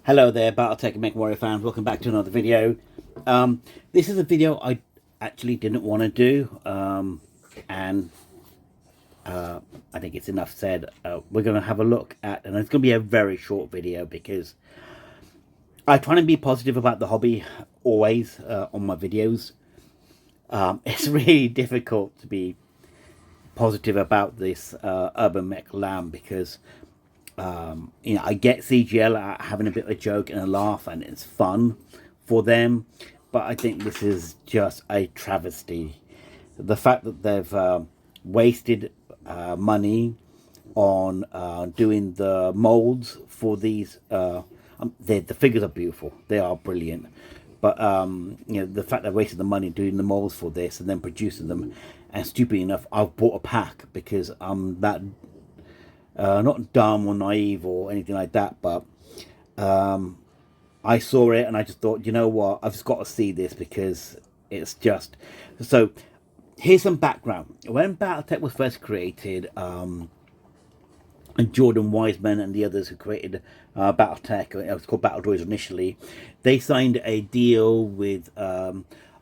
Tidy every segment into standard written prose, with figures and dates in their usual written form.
Hello there, BattleTech and Mech Warrior fans. Welcome back to another video. This is a video I actually didn't want to do, and I think it's enough said. We're going to have a look at, and it's going to be a very short video because I try to be positive about the hobby always on my videos. It's really difficult to be positive about this UrbanMech LAM because I get CGL having a bit of a joke and a laugh, and it's fun for them, but I think this is just a travesty. The fact that they've wasted money on doing the molds for these, the figures are beautiful, they are brilliant, but the fact they wasted the money doing the molds for this and then producing them, and stupid enough, I've bought a pack because I'm that not dumb or naive or anything like that, but I saw it and I just thought, you know what, I've just got to see this because it's just... So here's some background. When BattleTech was first created, and Jordan Wiseman and the others who created BattleTech, it was called Battle Droids initially, they signed a deal with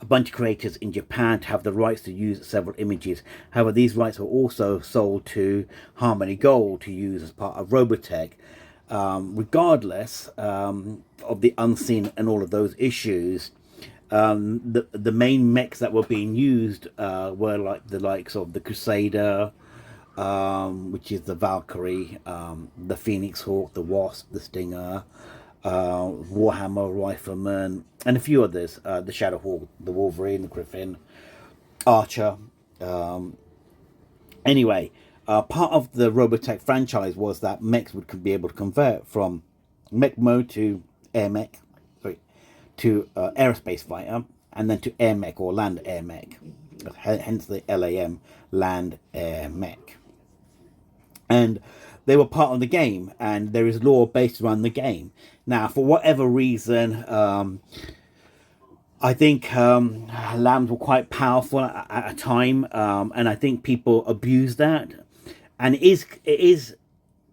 a bunch of creators in Japan to have the rights to use several images. However, these rights were also sold to Harmony Gold to use as part of BattleTech. Regardless of the unseen and all of those issues, the main mechs that were being used were like the likes of the Crusader, which is the Valkyrie, the Phoenix Hawk, the Wasp, the Stinger, Warhammer Rifleman, and a few others, the Shadow Hawk, the Wolverine, the Griffin, Archer. Anyway, part of the BattleTech franchise was that mechs would be able to convert from mech mode to air mech, to aerospace fighter, and then to air mech or land air mech, hence the LAM, land air mech. And they were part of the game, and there is lore based around the game. Now, for whatever reason, I think lambs were quite powerful at a time, and I think people abuse that. And it is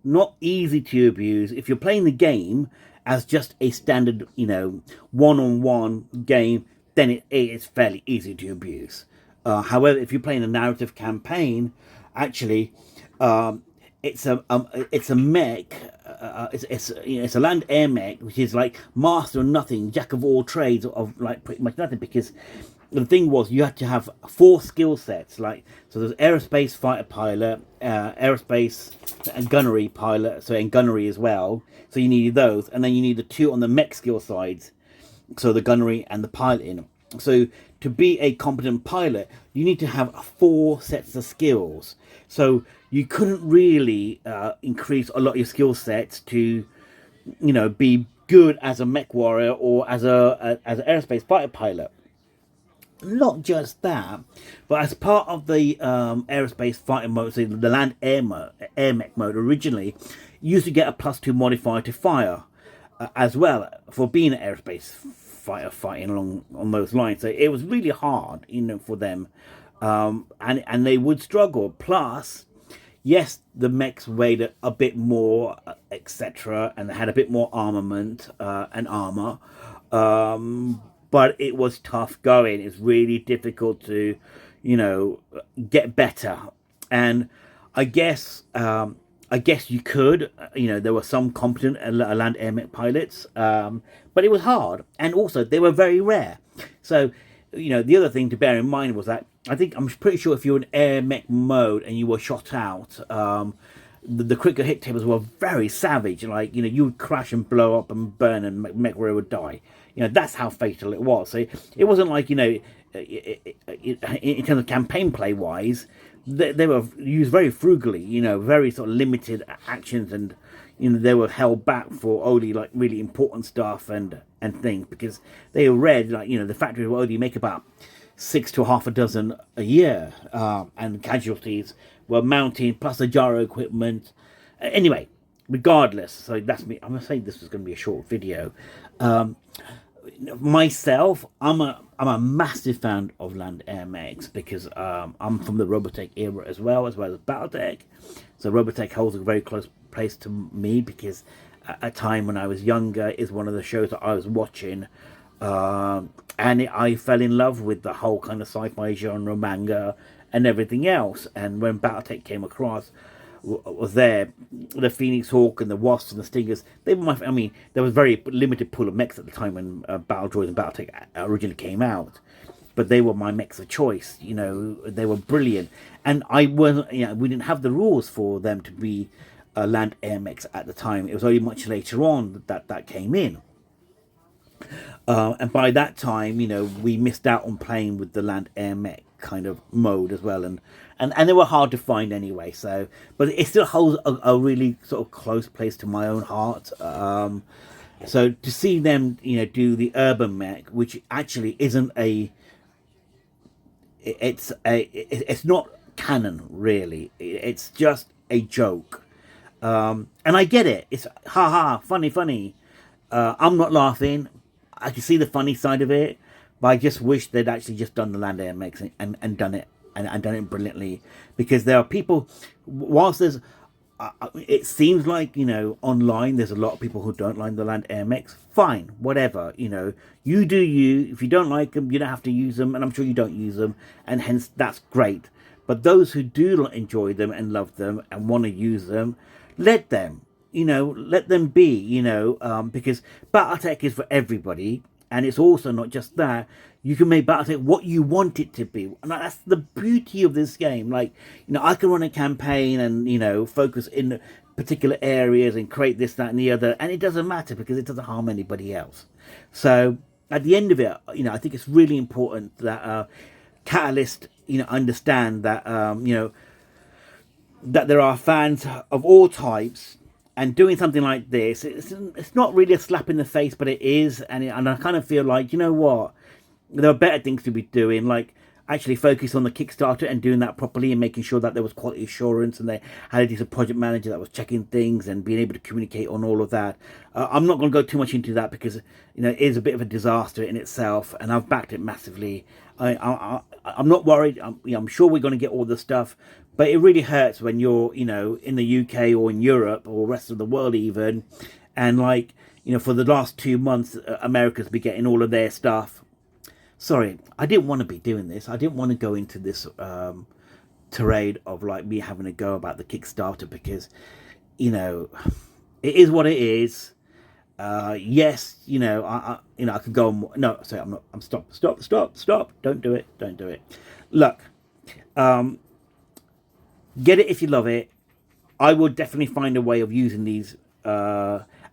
not easy to abuse if you're playing the game as just a standard, one-on-one game. Then it is fairly easy to abuse. However, if you're playing a narrative campaign, actually, it's a mech. It's a land air mech, which is like master of nothing, jack of all trades of like pretty much nothing. Because the thing was, you had to have 4 skill sets. So there's aerospace fighter pilot, aerospace and gunnery pilot, and gunnery as well. So you needed those, and then you need the 2 on the mech skill sides, so the gunnery and the piloting. So to be a competent pilot, you need to have 4 sets of skills. So you couldn't really increase a lot of your skill sets to, be good as a mech warrior or as an aerospace fighter pilot. Not just that, but as part of the aerospace fighting mode, so the land air mech mode originally, you used to get a +2 modifier to fire as well for being an aerospace fighter fighting along on those lines. So it was really hard, for them, and they would struggle. Plus, yes, the mechs weighed a bit more, etc., and they had a bit more armament and armor, but it was tough going. It's really difficult to, get better. And I guess you could, there were some competent land air mech pilots, but it was hard, and also they were very rare. So, the other thing to bear in mind was that I'm pretty sure if you were in air mech mode and you were shot out, the critical hit tables were very savage. You would crash and blow up and burn, and mech warrior would die. That's how fatal it was. So it wasn't like, in terms of campaign play wise, they were used very frugally, very sort of limited actions, and they were held back for only like really important stuff and things, because they were read the factories will only make about 6 to half a dozen a year, and casualties were mounting plus the gyro equipment. Anyway, regardless, so that's me. I'm gonna say this was going to be a short video. Myself, I'm a massive fan of land air mechs because I'm from the BattleTech era as well as BattleTech. So BattleTech holds a very close place to me because at a time when I was younger, is one of the shows that I was watching. I fell in love with the whole kind of sci-fi genre, manga, and everything else. And when BattleTech came across, was there, the Phoenix Hawk and the Wasps and the Stingers. They were I mean, there was very limited pool of mechs at the time when Battle Droids and BattleTech originally came out, but they were my mechs of choice. You know, they were brilliant, and I wasn't. You know, we didn't have the rules for them to be land air mechs at the time. It was only much later on that came in. And by that time, you know, we missed out on playing with the land air mech kind of mode as well, and they were hard to find anyway. So, but it still holds a really sort of close place to my own heart. So to see them, you know, do the UrbanMech, which actually isn't it's not canon really. It's just a joke, and I get it. It's ha, funny. I'm not laughing. I can see the funny side of it, but I just wish they'd actually just done the land air mix and done it and done it brilliantly. Because there are people, whilst there's, it seems like, you know, online there's a lot of people who don't like the land air mix. Fine, whatever, you know, you do you. If you don't like them, you don't have to use them, and I'm sure you don't use them, and hence that's great. But those who do enjoy them and love them and want to use them, let them. You know, let them be, you know, because BattleTech is for everybody, and it's also not just that. You can make BattleTech what you want it to be, and that's the beauty of this game. Like, you know, I can run a campaign and, you know, focus in particular areas and create this, that, and the other, and it doesn't matter because it doesn't harm anybody else. So at the end of it, you know, I think it's really important that Catalyst, you know, understand that, you know, that there are fans of all types. And doing something like this, it's not really a slap in the face, but it is. And I kind of feel like, you know what? There are better things to be doing, like actually focus on the Kickstarter and doing that properly and making sure that there was quality assurance and they had a decent project manager that was checking things and being able to communicate on all of that. I'm not going to go too much into that because, you know, it is a bit of a disaster in itself, and I've backed it massively. I'm not worried. I'm sure we're going to get all the stuff, but it really hurts when you're, you know, in the UK or in Europe or rest of the world even, and like, you know, for the last 2 months, America's been getting all of their stuff. Sorry, I didn't want to be doing this. I didn't want to go into this tirade of like me having to go about the Kickstarter because, you know, it is what it is. Yes, you know, I could go on. No, sorry, I'm not. I'm stop. Don't do it. Look, get it if you love it. I will definitely find a way of using these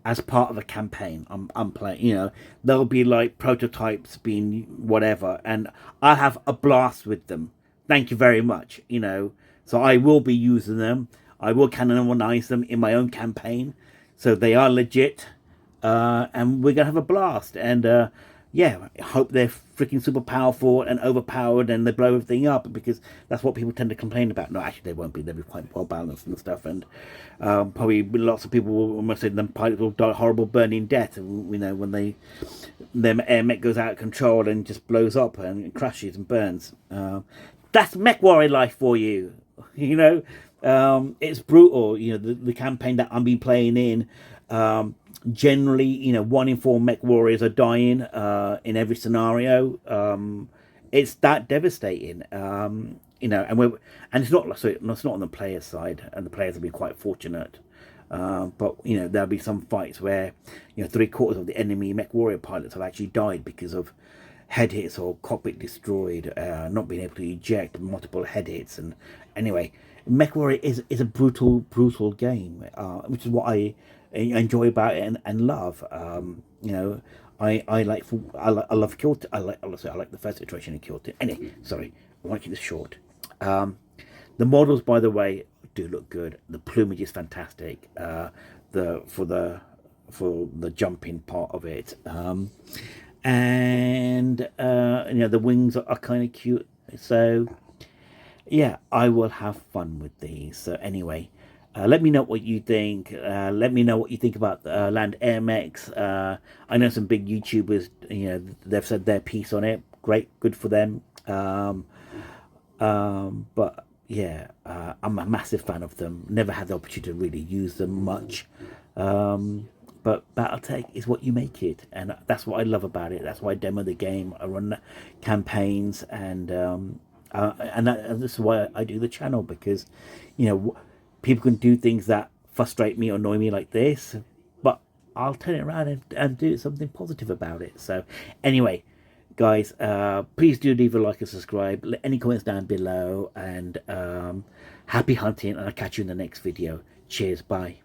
as part of a campaign. I'm playing. You know, there'll be like prototypes being whatever, and I have a blast with them. Thank you very much. You know, so I will be using them. I will canonize them in my own campaign, so they are legit. And we're gonna have a blast. And yeah, I hope they're freaking super powerful and overpowered and they blow everything up, because that's what people tend to complain about. No, actually, they won't be. They'll be quite well balanced and stuff. And probably lots of people will almost say them pilots will die horrible burning death. You know, when their air mech goes out of control and just blows up and crashes and burns. That's mech warrior life for you. You know, it's brutal. You know, the campaign that I've been playing in. Generally, you know, 1 in 4 mech warriors are dying in every scenario. It's that devastating. You know, and it's not on the player's side, and the players have been quite fortunate. But you know, there'll be some fights where, you know, 3/4 of the enemy mech warrior pilots have actually died because of head hits or cockpit destroyed, not being able to eject, multiple head hits. And anyway, mech warrior is a brutal game, which is what I enjoy about it and love. You know, I love Kill Team. I like the first iteration of Kill Team. Anyway, sorry, I want to keep this short. The models, by the way, do look good. The plumage is fantastic. For the jumping part of it, and you know, the wings are kind of cute. So yeah, I will have fun with these. So anyway. Let me know what you think. Let me know what you think about land air mechs. I know some big YouTubers, you know, they've said their piece on it. Great, good for them. But yeah, I'm a massive fan of them. Never had the opportunity to really use them much. but BattleTech is what you make it, and that's what I love about it. That's why I demo the game, I run campaigns, and this is why I do the channel, because you know people can do things that frustrate me or annoy me like this, but I'll turn it around and do something positive about it. So anyway, guys, please do leave a like and subscribe. Let any comments down below, and happy hunting, and I'll catch you in the next video. Cheers, bye.